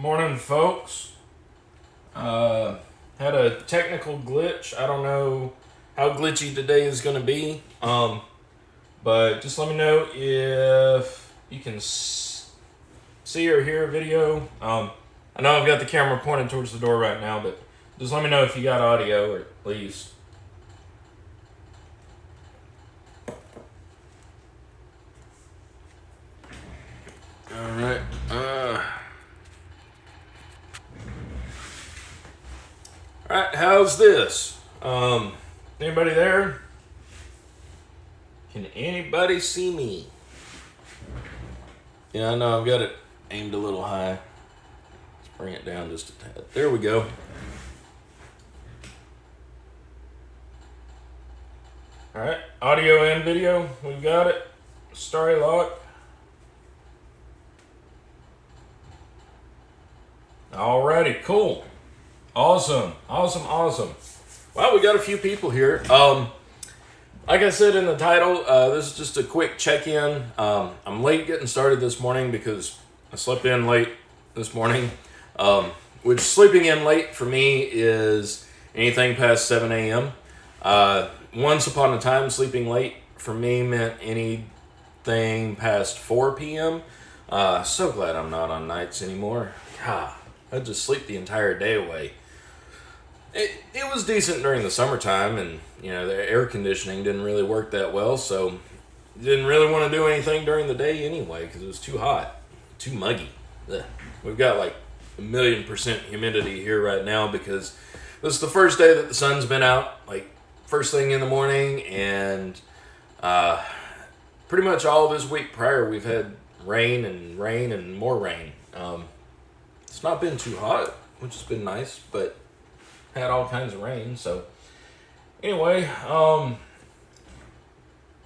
Morning, folks. Had a technical glitch. I don't know how glitchy today is going to be. But just let me know if you can see or hear a video. I know I've got the camera pointed towards the door right now, but just let me know if you got audio, at least. All right. Alright, how's this? Anybody there? Can anybody see me? Yeah, I know I've got it aimed a little high. Let's bring it down just a tad. There we go. Alright, audio and video. We've got it. Starry lock. Alrighty, cool. Awesome. Well, we got a few people here. Like I said in the title, this is just a quick check-in. I'm late getting started this morning because I slept in late this morning. Which sleeping in late for me is anything past 7 a.m. Once upon a time, sleeping late for me meant anything past 4 p.m. So glad I'm not on nights anymore. God, I just sleep the entire day away. It was decent during the summertime, and the air conditioning didn't really work that well, so didn't really want to do anything during the day anyway because it was too hot, too muggy. Ugh. We've got like 1,000,000% humidity here right now because this is the first day that the sun's been out, like first thing in the morning, and pretty much all this week prior we've had rain and more rain. It's not been too hot, which has been nice, but had all kinds of rain. So anyway,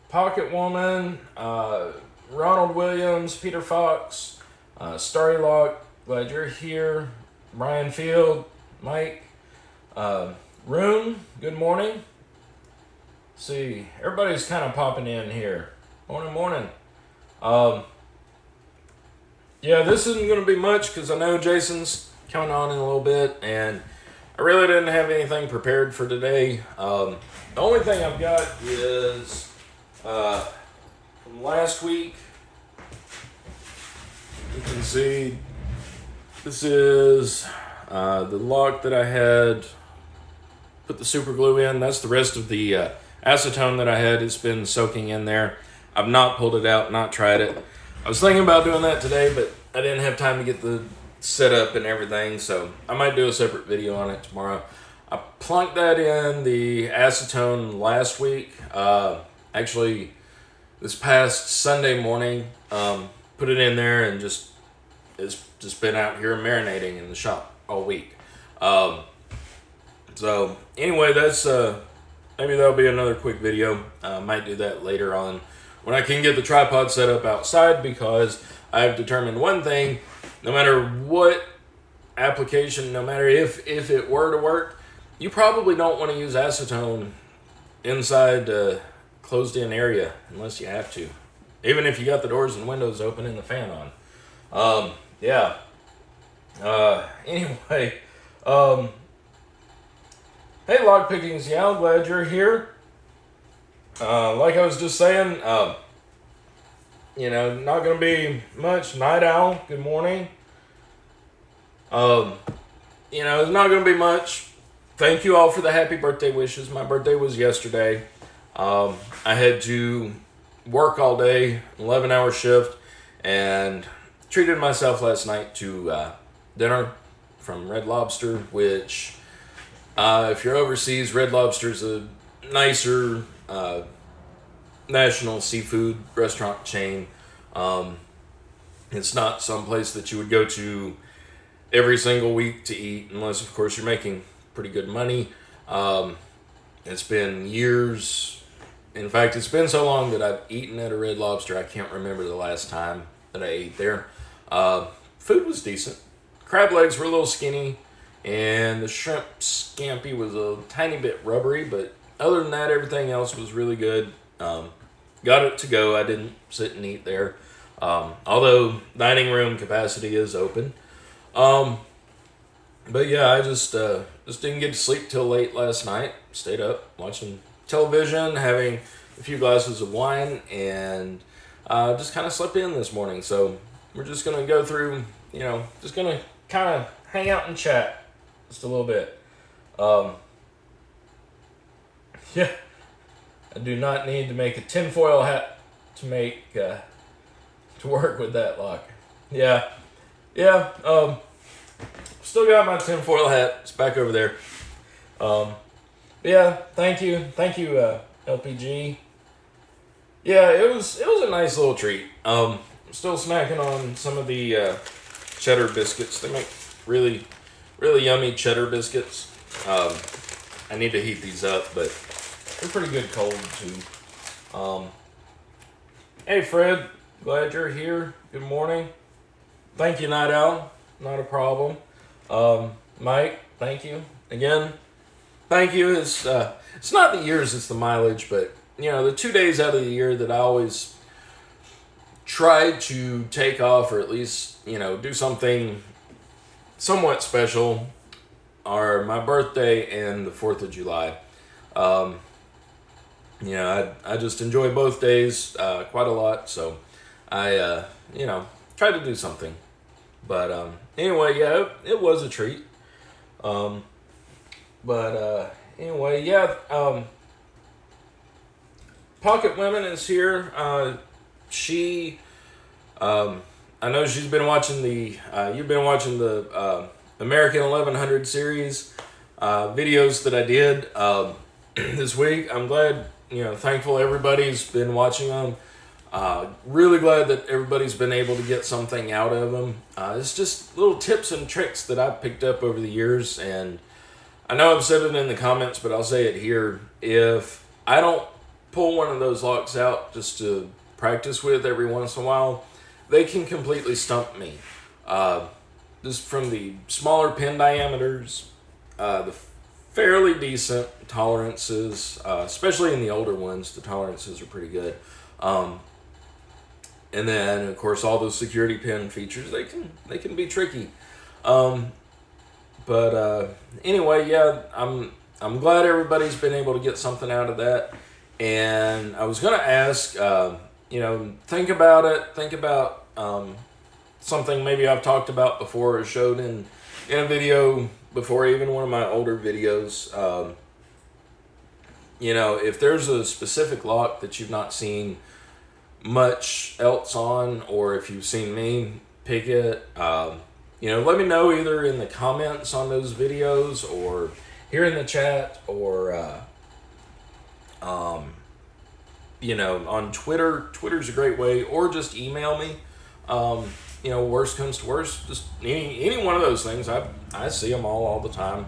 Pocket Woman, Ronald Williams, Peter Fox, Starry Lock, glad you're here. Brian Field, Mike, Rune, good morning. See, everybody's kind of popping in here. Morning. Yeah, this isn't going to be much because I know Jason's coming on in a little bit, and I really didn't have anything prepared for today. The only thing I've got is from last week. You can see this is the lock that I had put the super glue in. That's the rest of the acetone that I had. It's been soaking in there. I've not pulled it out, not tried it. I was thinking about doing that today, but I didn't have time to get the setup and everything, so I might do a separate video on it tomorrow. I plunked that in the acetone last week. Actually, this past Sunday morning, put it in there and it's just been out here marinating in the shop all week. So anyway, that's maybe that'll be another quick video. I might do that later on when I can get the tripod set up outside, because I've determined one thing: no matter what application, no matter if it were to work, you probably don't want to use acetone inside a closed-in area unless you have to. Even if you got the doors and windows open and the fan on. Anyway. Hey, Lockpickings, yeah, I'm glad you're here. Like I was just saying, not going to be much. Night Owl, good morning. It's not going to be much. Thank you all for the happy birthday wishes. My birthday was yesterday. I had to work all day, 11-hour shift, and treated myself last night to dinner from Red Lobster, which, if you're overseas, Red Lobster's a nicer national seafood restaurant chain. It's not some place that you would go to every single week to eat, unless of course you're making pretty good money. It's been years. In fact, it's been so long that I've eaten at a Red Lobster, I can't remember the last time that I ate there. Food was decent. Crab legs were a little skinny, and the shrimp scampi was a tiny bit rubbery, but other than that, everything else was really good. Got it to go. I didn't sit and eat there. Although dining room capacity is open. But yeah, I just didn't get to sleep till late last night. Stayed up watching television, having a few glasses of wine, and just kind of slept in this morning. So we're just gonna go through, just gonna kind of hang out and chat just a little bit. Yeah, I do not need to make a tinfoil hat to make to work with that lock. Yeah, yeah. Still got my tinfoil hat. It's back over there. Yeah, thank you, LPG. Yeah, it was a nice little treat. I'm still snacking on some of the cheddar biscuits. They make really yummy cheddar biscuits. I need to heat these up, but they're pretty good cold too. Hey Fred, glad you're here. Good morning. Thank you, Night Owl. Not a problem. Mike, thank you again. Thank you. It's not the years, it's the mileage, but the 2 days out of the year that I always try to take off, or at least do something somewhat special, are my birthday and the 4th of July. I just enjoy both days quite a lot, so I try to do something. But anyway, yeah, it was a treat. Anyway, yeah. Pocket Women is here. I know she's been watching you've been watching the American 1100 series videos that I did this week. I'm glad, thankful everybody's been watching them. Really glad that everybody's been able to get something out of them. It's just little tips and tricks that I've picked up over the years, and I know I've said it in the comments, but I'll say it here. If I don't pull one of those locks out just to practice with every once in a while, they can completely stump me. Just from the smaller pin diameters, the fairly decent tolerances, especially in the older ones, the tolerances are pretty good. And then, of course, all those security pin features, they can be tricky. Anyway, yeah, I'm glad everybody's been able to get something out of that. And I was gonna ask, think about it. Think about something maybe I've talked about before or showed in a video before, even one of my older videos. If there's a specific lock that you've not seen much else on, or if you've seen me pick it, let me know either in the comments on those videos or here in the chat, or on Twitter. Twitter's a great way, or just email me. Worst comes to worst, just any one of those things. I see them all the time.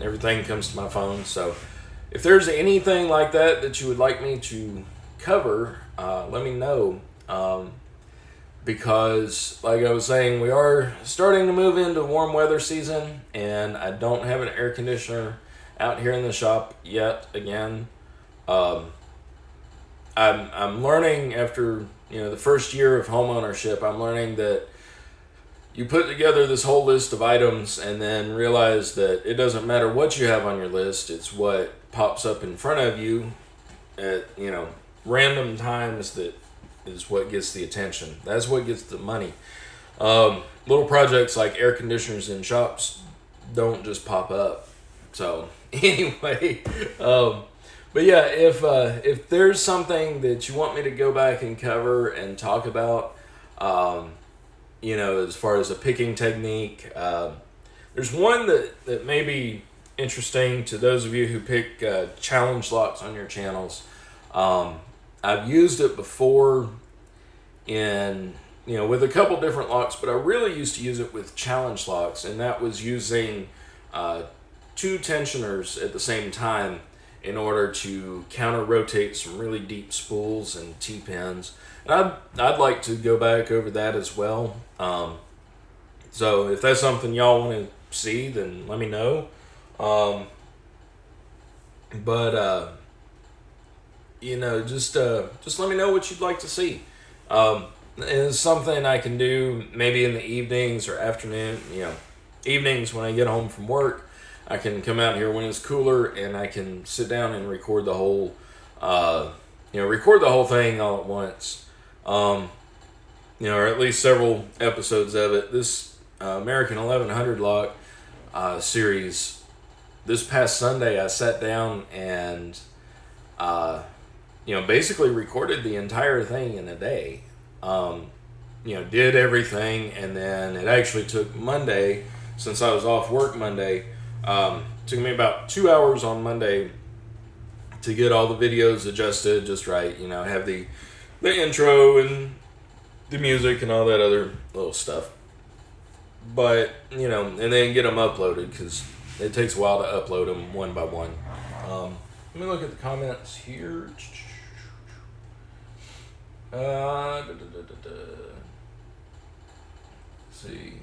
Everything comes to my phone, so if there's anything like that you would like me to cover, let me know. Because, like I was saying, we are starting to move into warm weather season, and I don't have an air conditioner out here in the shop yet. Again, I'm learning after the first year of home ownership. I'm learning that you put together this whole list of items and then realize that it doesn't matter what you have on your list. It's what pops up in front of you at random times that is what gets the attention. That's what gets the money. Little projects like air conditioners in shops don't just pop up. So anyway, but yeah, if there's something that you want me to go back and cover and talk about, as far as a picking technique, there's one that may be interesting to those of you who pick challenge locks on your channels. I've used it before with a couple different locks, but I really used to use it with challenge locks, and that was using two tensioners at the same time in order to counter rotate some really deep spools and T-pins. And I'd like to go back over that as well. So if that's something y'all want to see, then let me know. Just let me know what you'd like to see. is something I can do maybe in the evenings or afternoon, evenings when I get home from work. I can come out here when it's cooler and I can sit down and record the whole, record the whole thing all at once. Or at least several episodes of it. This American 1100 Lock series, this past Sunday I sat down and, basically recorded the entire thing in a day. Did everything, and then it actually took Monday, since I was off work Monday, took me about 2 hours on Monday to get all the videos adjusted just right, have the intro and the music and all that other little stuff. But, and then get them uploaded, because it takes a while to upload them one by one. Let me look at the comments here. Let's see.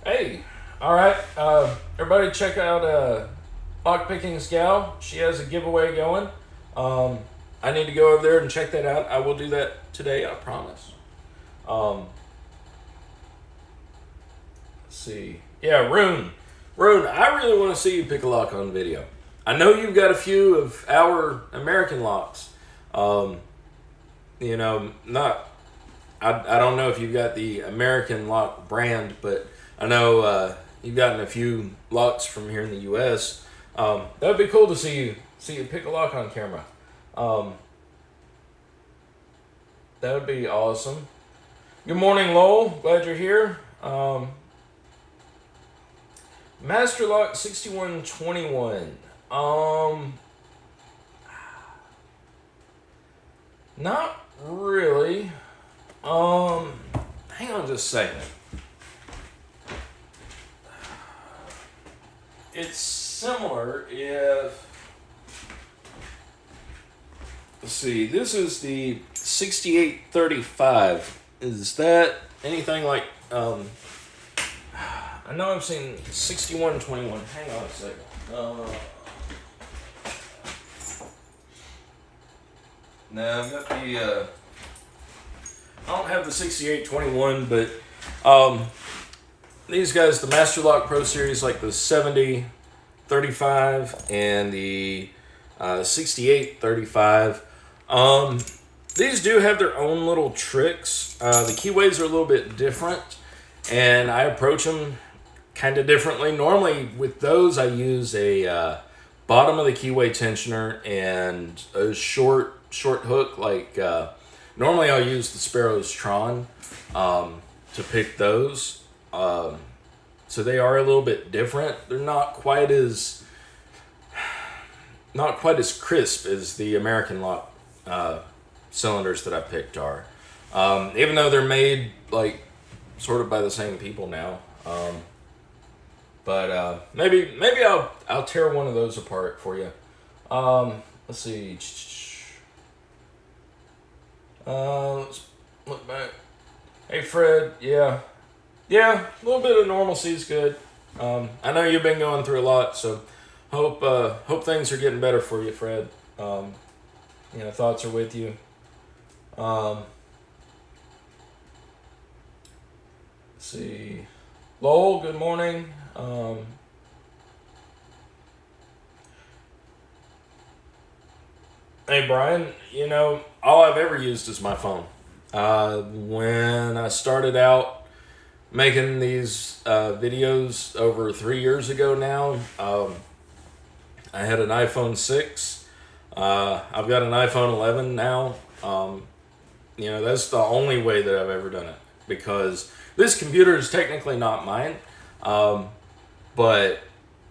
Hey, all right. Everybody, check out Lockpicking Gal. She has a giveaway going. I need to go over there and check that out. I will do that today, I promise. Let's see. Yeah, Rune, I really want to see you pick a lock on video. I know you've got a few of our American locks. I don't know if you've got the American lock brand, but I know you've gotten a few locks from here in the U.S. That would be cool to see you pick a lock on camera. That would be awesome. Good morning, Lowell. Glad you're here. Master Lock 6121. Not really. Hang on just a second. It's similar if... Let's see, this is the 6835. Is that anything like... I know I've seen 6121. Hang on a second. No, I've got the... I don't have the 6821, but these guys, the Master Lock Pro Series, like the 7035 and the 6835, these do have their own little tricks. The keyways are a little bit different, and I approach them kind of differently. Normally with those I use a bottom of the keyway tensioner and a short hook, like normally I'll use the Sparrow's Tron to pick those. So they are a little bit different. They're not quite as crisp as the American Lock cylinders that I picked are. Even though they're made like sort of by the same people now. But maybe I'll tear one of those apart for you. Let's see. Let's look back. Hey Fred, yeah, a little bit of normalcy is good. I know you've been going through a lot, so hope things are getting better for you, Fred. Thoughts are with you. Let's see. Lowell, good morning. Hey Brian, all I've ever used is my phone. When I started out making these videos over 3 years ago now, I had an iPhone 6. I've got an iPhone 11 now. That's the only way that I've ever done it, because this computer is technically not mine. But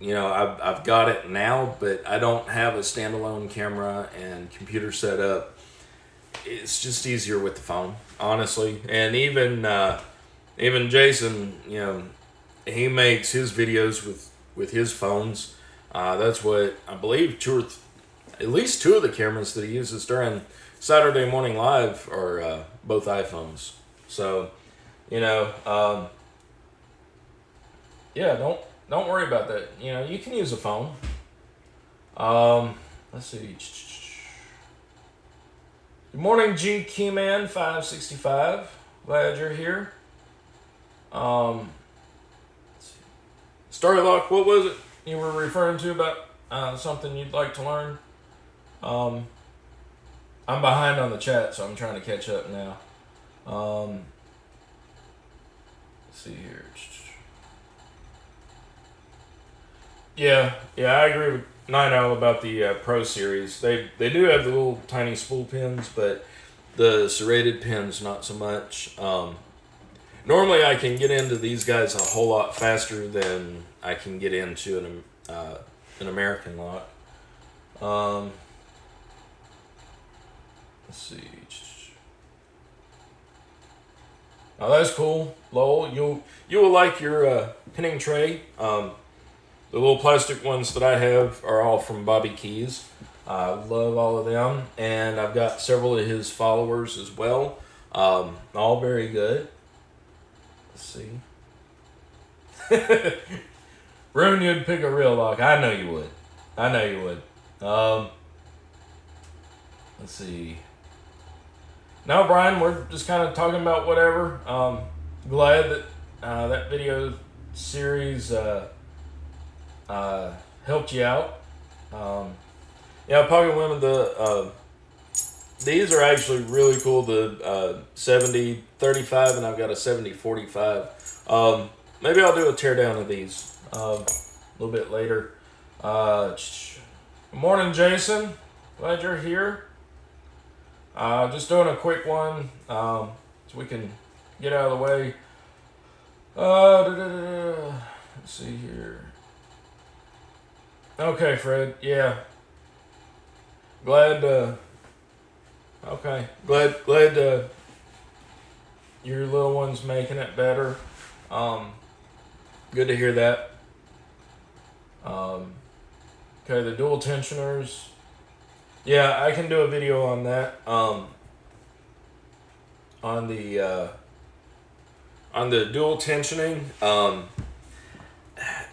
I've got it now, but I don't have a standalone camera and computer set up. It's just easier with the phone, honestly. And even Jason, he makes his videos with his phones. That's what I believe at least two of the cameras that he uses during Saturday Morning Live are both iPhones. So, don't worry about that. You can use a phone. Let's see. Good morning, G Keyman 565. Glad you're here. Story Lock, what was it you were referring to about something you'd like to learn? I'm behind on the chat, so I'm trying to catch up now. Let's see here. Yeah, I agree with Night Owl about the Pro Series. They do have the little tiny spool pins, but the serrated pins not so much. Normally, I can get into these guys a whole lot faster than I can get into an American lock. Let's see. Oh, that's cool, Lowell. You will like your pinning tray. The little plastic ones that I have are all from Bobby Keys. I love all of them, and I've got several of his followers as well. All very good. Let's see. Rune, you'd pick a real lock. I know you would. Let's see. No, Brian, we're just kind of talking about whatever. Glad that that video series helped you out. Yeah, Pocket Women, these are actually really cool. The 70-35, and I've got a 70-45. Maybe I'll do a teardown of these a little bit later. Good morning, Jason. Glad you're here. Just doing a quick one so we can get out of the way. Let's see here. Okay, Fred. Yeah. Glad your little one's making it better. Good to hear that. Okay, the dual tensioners. Yeah, I can do a video on that. On the dual tensioning.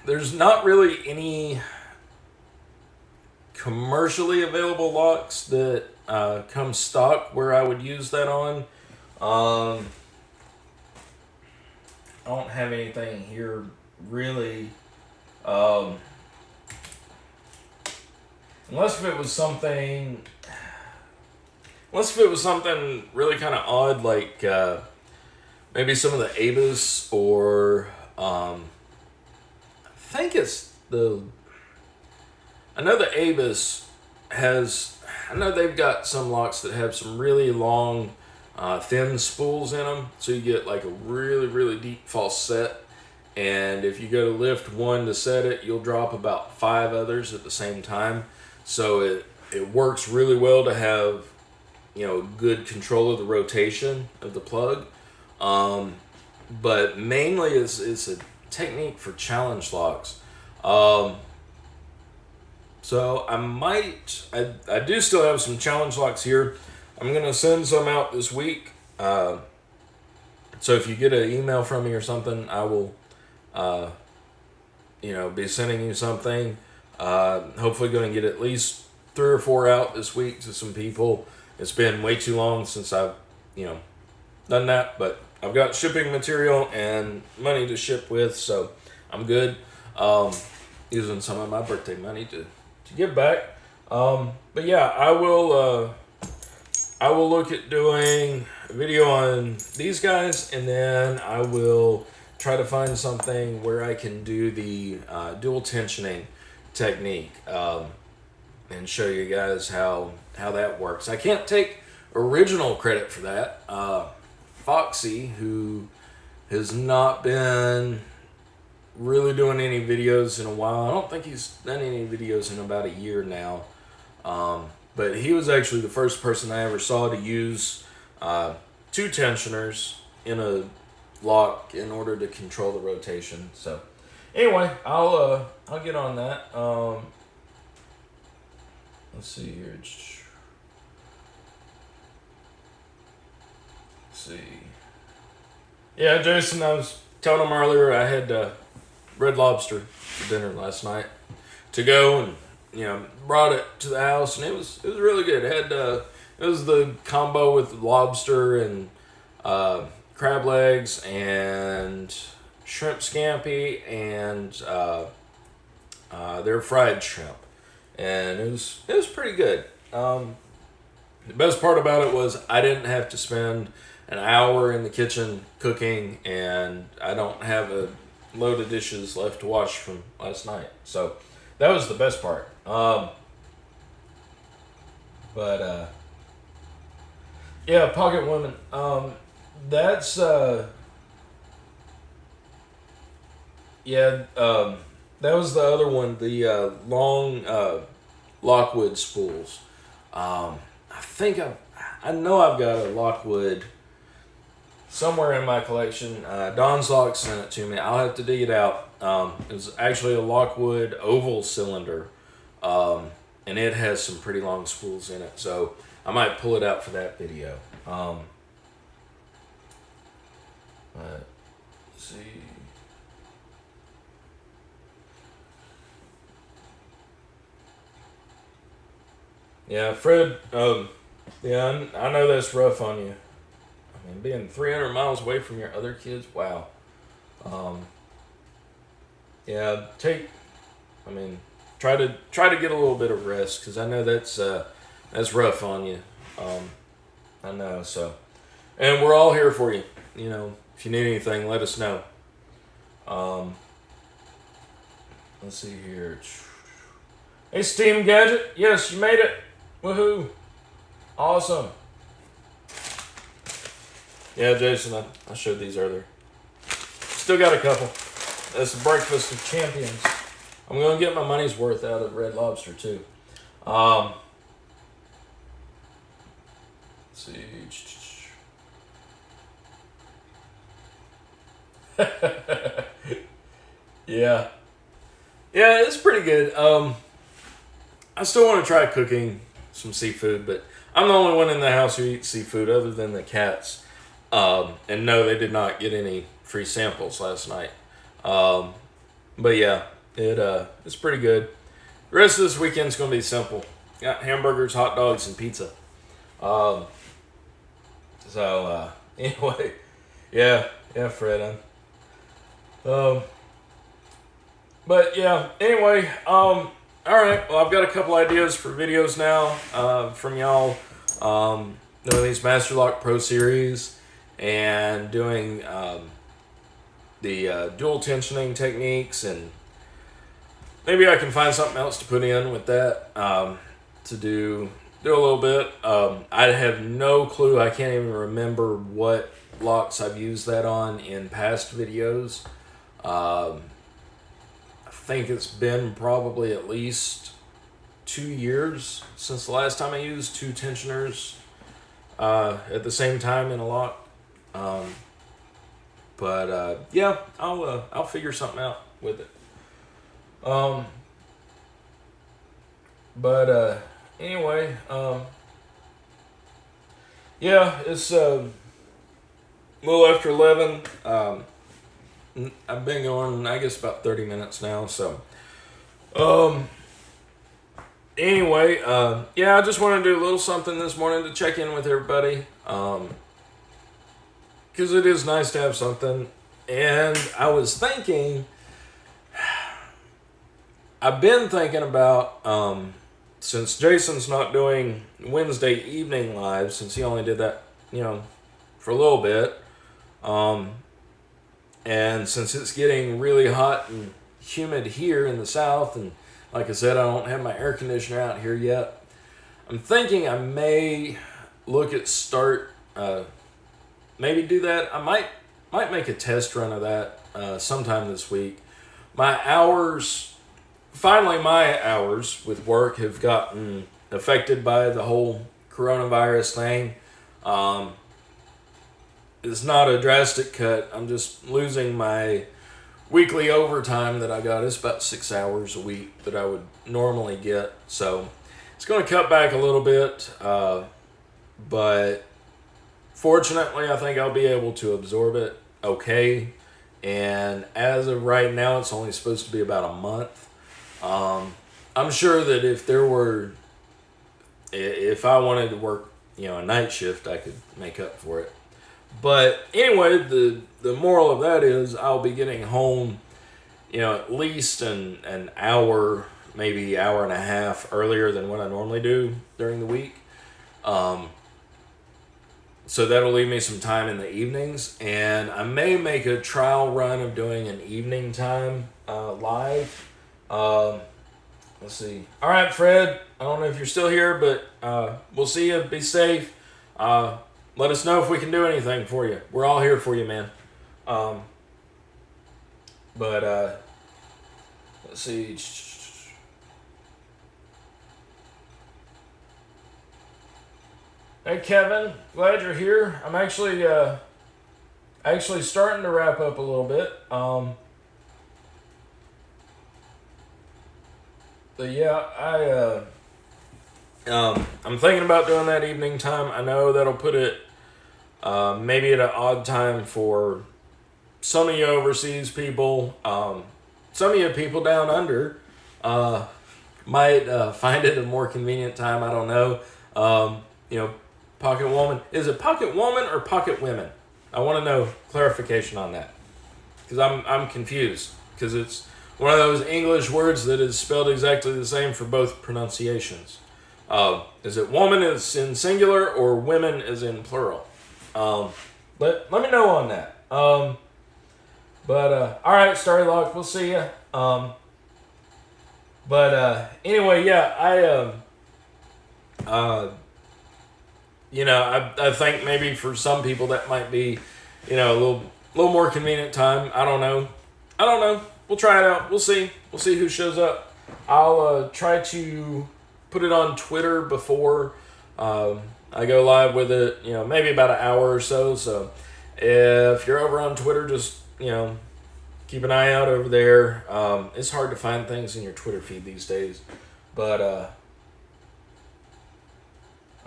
There's not really any commercially available locks that come stock where I would use that on. I don't have anything here really. Unless if it was something really kind of odd, like maybe some of the Abus, or I know the Abus I know they've got some locks that have some really long, thin spools in them, so you get like a really, really deep false set. And if you go to lift one to set it, you'll drop about 5 others at the same time. So it works really well to have, good control of the rotation of the plug. But mainly it's a technique for challenge locks. So I do still have some challenge locks here. I'm going to send some out this week. So if you get an email from me or something, I will, be sending you something. Hopefully going to get at least 3 or 4 out this week to some people. It's been way too long since I've, done that, but I've got shipping material and money to ship with, so I'm good. Using some of my birthday money to give back. But yeah, I will look at doing a video on these guys, and then I will try to find something where I can do the dual tensioning technique and show you guys how that works. I can't take original credit for that. Foxy, who has not been really doing any videos in a while. I don't think he's done any videos in about a year now. But he was actually the first person I ever saw to use 2 tensioners in a lock in order to control the rotation. So anyway, I'll get on that. Let's see here. See. Yeah, Jason, I was telling him earlier I had Red Lobster for dinner last night to go, and brought it to the house, and it was really good. It had it was the combo with lobster and crab legs and shrimp scampi and their fried shrimp, and it was pretty good. The best part about it was I didn't have to spend an hour in the kitchen cooking, and I don't have a load of dishes left to wash from last night. So that was the best part. But yeah, Pocket Women. That's yeah. That was the other one. The long Lockwood spools. I think I know I've got a Lockwood somewhere in my collection. Don's Lock sent it to me. I'll have to dig it out. It was actually a Lockwood oval cylinder, and it has some pretty long spools in it. So I might pull it out for that video. Let's see. Yeah, Fred. Yeah, I know that's rough on you. I mean, being 300 miles away from your other kids. Wow. Yeah, I mean, try to get a little bit of rest, because I know that's rough on you. I know. So, and we're all here for you. You know, if you need anything, let us know. Let's see here. Hey, Steam Gadget. Yes, you made it. Woohoo. Awesome. Yeah, Jason, I showed these earlier. Still got a couple. That's the Breakfast of Champions. I'm going to get my money's worth out of Red Lobster, too. Let's see. Yeah. Yeah, it's pretty good. I still want to try cooking some seafood, but I'm the only one in the house who eats seafood other than the cats. And no, they did not get any free samples last night. But yeah, it's pretty good. The rest of this weekend's going to be simple. Got hamburgers, hot dogs, and pizza. Anyway, yeah, Fred. But yeah, anyway, all right. Well, I've got a couple ideas for videos now from y'all. Doing these Master Lock Pro Series and doing the dual tensioning techniques, and maybe I can find something else to put in with that to do a little bit. I have no clue. I can't even remember what locks I've used that on in past videos. I think it's been probably at least 2 years since the last time I used two tensioners at the same time in a lock. Yeah, I'll figure something out with it. Anyway, yeah, it's a little after 11. I've been going, I guess, about 30 minutes now. So, anyway, yeah, I just wanted to do a little something this morning to check in with everybody. Because it is nice to have something. And I was thinking, I've been thinking about, since Jason's not doing Wednesday evening live, since he only did that, for a little bit, and since it's getting really hot and humid here in the South, and like I said, I don't have my air conditioner out here yet, I'm thinking I may look at maybe do that. I might make a test run of that sometime this week. My hours with work have gotten affected by the whole coronavirus thing. It's not a drastic cut. I'm just losing my weekly overtime that I got. It's about 6 hours a week that I would normally get. So it's going to cut back a little bit. But fortunately, I think I'll be able to absorb it okay. And as of right now, it's only supposed to be about a month. I'm sure that if I wanted to work a night shift, I could make up for it. But anyway, the moral of that is I'll be getting home, at least an hour, maybe hour and a half earlier than what I normally do during the week. So that'll leave me some time in the evenings, and I may make a trial run of doing an evening time live. Let's see. All right, Fred. I don't know if you're still here, but we'll see you. Be safe. Let us know if we can do anything for you. We're all here for you, man. But let's see. Hey, Kevin. Glad you're here. I'm actually starting to wrap up a little bit. But yeah, I'm thinking about doing that evening time. I know that'll put it maybe at an odd time for some of you overseas people. Some of you people down under might find it a more convenient time. I don't know. Pocket Woman. Is it Pocket Woman or Pocket Women? I want to know clarification on that, because I'm confused, because it's one of those English words that is spelled exactly the same for both pronunciations. Is it woman is in singular or women is in plural? Let me know on that. All right, Starry Lock, we'll see ya. Anyway, yeah, I think maybe for some people that might be, a little more convenient time. I don't know. We'll try it out. We'll see who shows up. I'll try to put it on Twitter before I go live with it, maybe about an hour or so. So if you're over on Twitter, just, keep an eye out over there. It's hard to find things in your Twitter feed these days. But,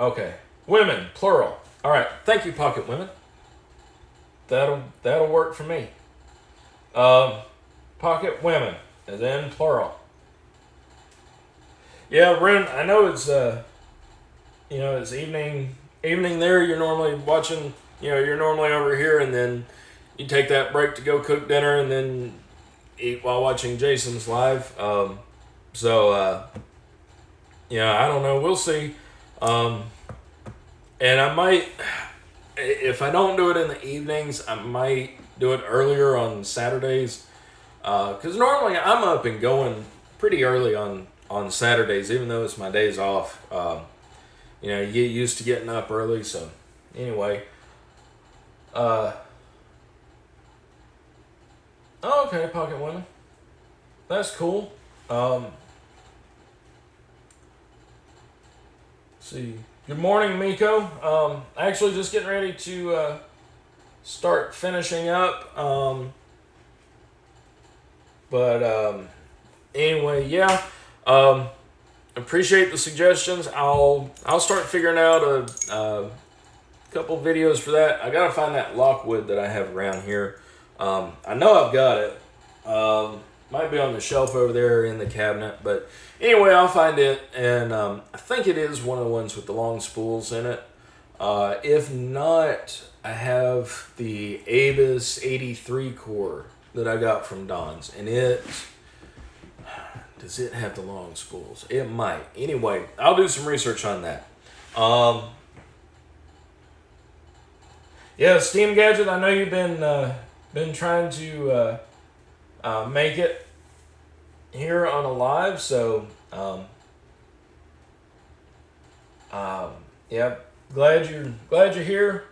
okay. Women, plural. All right. Thank you, Pocket Women. That'll work for me. Pocket Women, as in plural. Yeah, Ren, I know it's it's evening there. You're normally watching, you're normally over here, and then you take that break to go cook dinner and then eat while watching Jason's live. I don't know. We'll see. And I might, if I don't do it in the evenings, I might do it earlier on Saturdays. Because normally I'm up and going pretty early on Saturdays, even though it's my days off. You get used to getting up early. So anyway, okay, Pocket Women. That's cool. Let's see. Good morning, Miko. Actually just getting ready to start finishing up. Anyway, yeah. Appreciate the suggestions. I'll start figuring out a couple videos for that. I gotta find that Lockwood that I have around here. I know I've got it. Might be on the shelf over there in the cabinet, but anyway, I'll find it, and I think it is one of the ones with the long spools in it. If not, I have the Avis 83 core that I got from Don's, and does it have the long spools? It might. Anyway, I'll do some research on that. Yeah, Steam Gadget, I know you've been trying to make it here on a live, so yeah, glad you're here.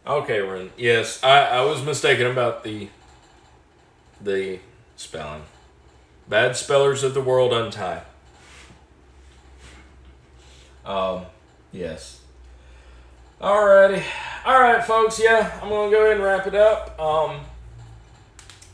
Okay, Ren. Yes, I was mistaken about the spelling. Bad spellers of the world untie. Yes. Alrighty. Alright, folks, yeah, I'm gonna go ahead and wrap it up.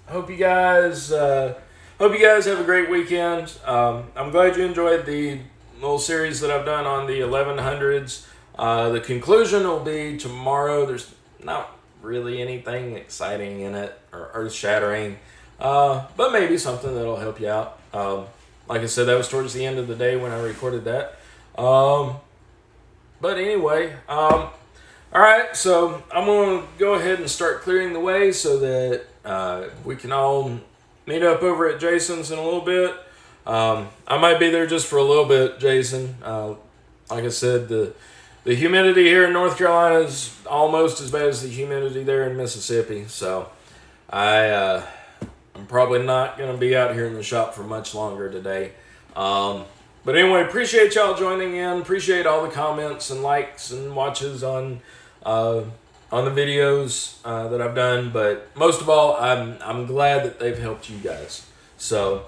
Hope you guys have a great weekend. I'm glad you enjoyed the little series that I've done on the 1100s. The conclusion will be tomorrow. There's not really anything exciting in it or earth-shattering. but maybe something that'll help you out. Like I said, that was towards the end of the day when I recorded that. But anyway, all right, so I'm going to go ahead and start clearing the way so that we can all meet up over at Jason's in a little bit. I might be there just for a little bit, Jason. Like I said, the humidity here in North Carolina is almost as bad as the humidity there in Mississippi. So I'm probably not going to be out here in the shop for much longer today. But anyway, appreciate y'all joining in. Appreciate all the comments and likes and watches on the videos that I've done. But most of all, I'm glad that they've helped you guys. So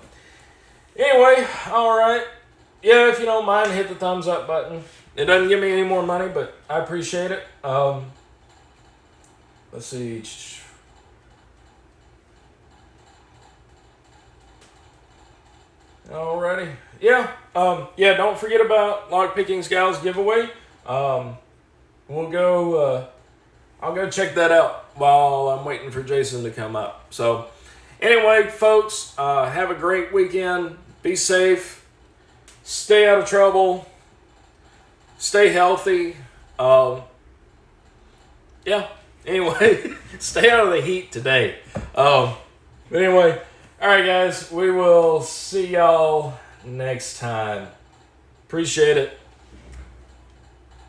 anyway, all right. Yeah, if you don't mind, hit the thumbs up button. It doesn't give me any more money, but I appreciate it. Let's see. Alrighty. Yeah. Yeah, don't forget about Lockpicking Gals giveaway. We'll go, I'll go check that out while I'm waiting for Jason to come up. So anyway, folks, have a great weekend. Be safe. Stay out of trouble. Stay healthy. Yeah. Anyway, stay out of the heat today. But anyway, all right, guys. We will see y'all next time. Appreciate it.